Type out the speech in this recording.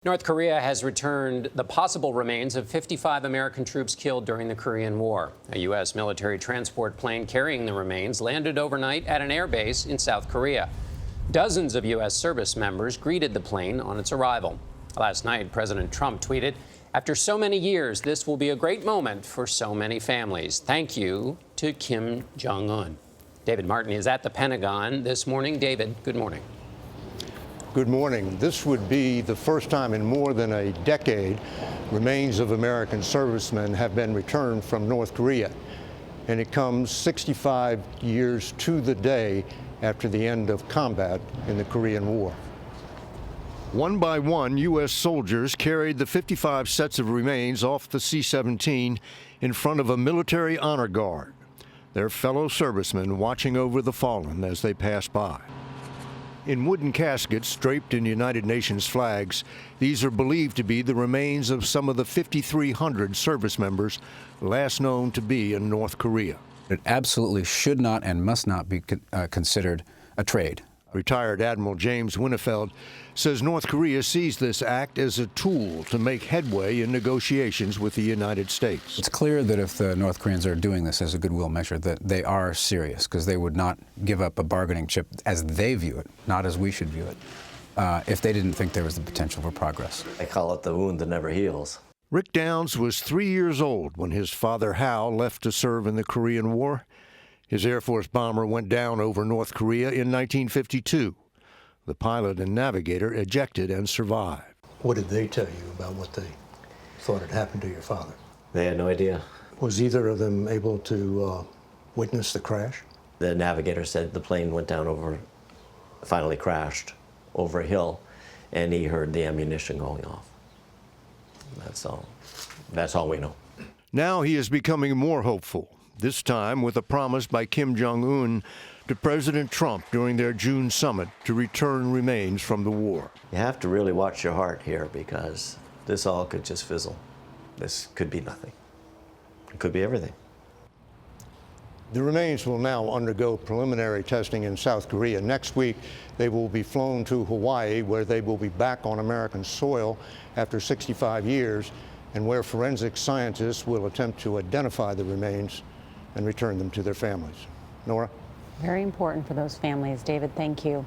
North Korea has returned the possible remains of 55 American troops killed during the Korean War. A U.S. military transport plane carrying the remains landed overnight at an air base in South Korea. Dozens of U.S. service members greeted the plane on its arrival. Last night, President Trump tweeted, "After so many years, this will be a great moment for so many families. Thank you to Kim Jong-un." David Martin is at the Pentagon this morning. David, good morning. Good morning. This would be the first time in more than a decade remains of American servicemen have been returned from North Korea. And it comes 65 years to the day after the end of combat in the Korean War. One by one, U.S. soldiers carried the 55 sets of remains off the C-17 in front of a military honor guard, their fellow servicemen watching over the fallen as they passed by. In wooden caskets draped in United Nations flags, these are believed to be the remains of some of the 5,300 service members last known to be in North Korea. It absolutely should not and must not be considered a trade. Retired Admiral James Winnefeld says North Korea sees this act as a tool to make headway in negotiations with the United States. It's clear that if the North Koreans are doing this as a goodwill measure, that they are serious, because they would not give up a bargaining chip as they view it, not as we should view it, if they didn't think there was the potential for progress. I call it the wound that never heals. Rick Downs was 3 years old when his father Hal left to serve in the Korean War. His Air Force bomber went down over North Korea in 1952. The pilot and navigator ejected and survived. What did they tell you about what they thought had happened to your father? They had no idea. Was either of them able to witness the crash? The navigator said the plane went down finally crashed over a hill, and he heard the ammunition going off. That's all. That's all we know. Now he is becoming more hopeful, this time with a promise by Kim Jong-un to President Trump during their June summit to return remains from the war. You have to really watch your heart here, because this all could just fizzle. This could be nothing. It could be everything. The remains will now undergo preliminary testing in South Korea. Next week, they will be flown to Hawaii, where they will be back on American soil after 65 years, and where forensic scientists will attempt to identify the remains and return them to their families. Norah? Very important for those families. David, thank you.